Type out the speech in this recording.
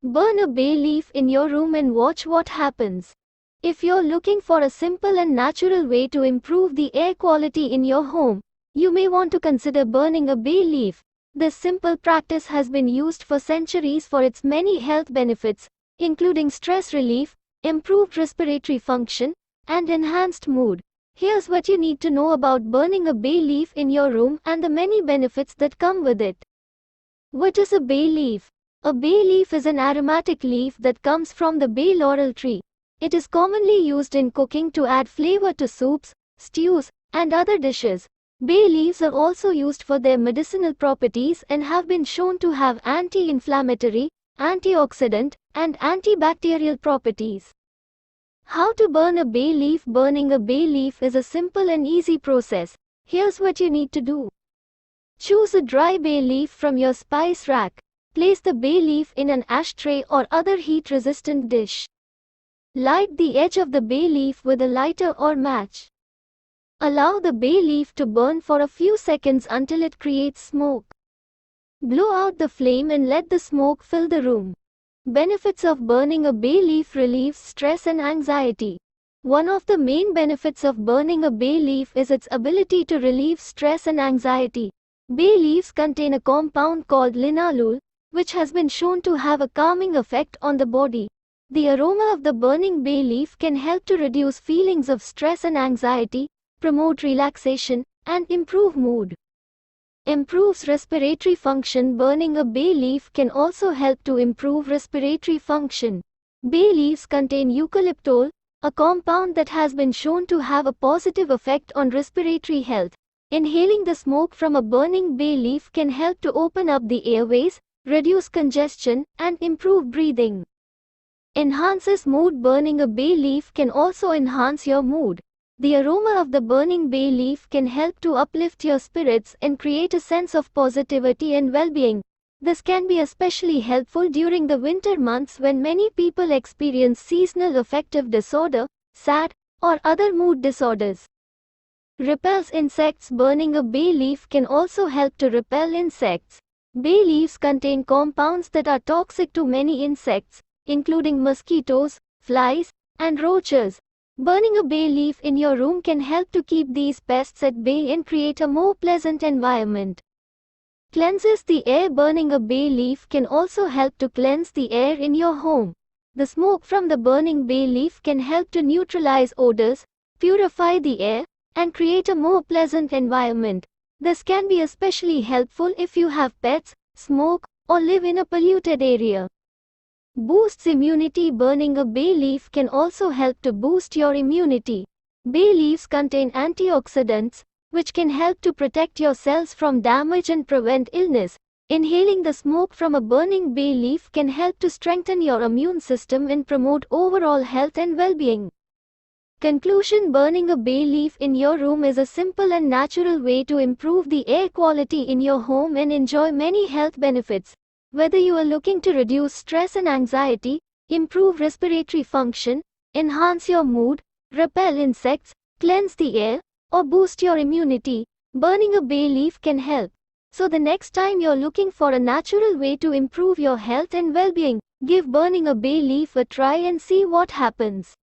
Burn a bay leaf in your room and watch what happens. If you're looking for a simple and natural way to improve the air quality in your home, you may want to consider burning a bay leaf. This simple practice has been used for centuries for its many health benefits, including stress relief, improved respiratory function, and enhanced mood. Here's what you need to know about burning a bay leaf in your room and the many benefits that come with it. What is a bay leaf? A bay leaf is an aromatic leaf that comes from the bay laurel tree. It is commonly used in cooking to add flavor to soups, stews, and other dishes. Bay leaves are also used for their medicinal properties and have been shown to have anti-inflammatory, antioxidant, and antibacterial properties. How to burn a bay leaf? Burning a bay leaf is a simple and easy process. Here's what you need to do. Choose a dry bay leaf from your spice rack. Place the bay leaf in an ashtray or other heat-resistant dish. Light the edge of the bay leaf with a lighter or match. Allow the bay leaf to burn for a few seconds until it creates smoke. Blow out the flame and let the smoke fill the room. Benefits of burning a bay leaf: relieves stress and anxiety. One of the main benefits of burning a bay leaf is its ability to relieve stress and anxiety. Bay leaves contain a compound called linalool, which has been shown to have a calming effect on the body. The aroma of the burning bay leaf can help to reduce feelings of stress and anxiety, promote relaxation, and improve mood. Improves respiratory function. Burning a bay leaf can also help to improve respiratory function. Bay leaves contain eucalyptol, a compound that has been shown to have a positive effect on respiratory health. Inhaling the smoke from a burning bay leaf can help to open up the airways, reduce congestion, and improve breathing. Enhances mood. Burning a bay leaf can also enhance your mood. The aroma of the burning bay leaf can help to uplift your spirits and create a sense of positivity and well-being. This can be especially helpful during the winter months when many people experience seasonal affective disorder, SAD, or other mood disorders. Repels insects. Burning a bay leaf can also help to repel insects. Bay leaves contain compounds that are toxic to many insects, including mosquitoes, flies, and roaches. Burning a bay leaf in your room can help to keep these pests at bay and create a more pleasant environment. Cleanses the air. Burning a bay leaf can also help to cleanse the air in your home. The smoke from the burning bay leaf can help to neutralize odors, purify the air, and create a more pleasant environment. This can be especially helpful if you have pets, smoke, or live in a polluted area. Boosts immunity. Burning a bay leaf can also help to boost your immunity. Bay leaves contain antioxidants, which can help to protect your cells from damage and prevent illness. Inhaling the smoke from a burning bay leaf can help to strengthen your immune system and promote overall health and well-being. Conclusion: burning a bay leaf in your room is a simple and natural way to improve the air quality in your home and enjoy many health benefits. Whether you are looking to reduce stress and anxiety, improve respiratory function, enhance your mood, repel insects, cleanse the air, or boost your immunity, burning a bay leaf can help. So the next time you're looking for a natural way to improve your health and well-being, give burning a bay leaf a try and see what happens.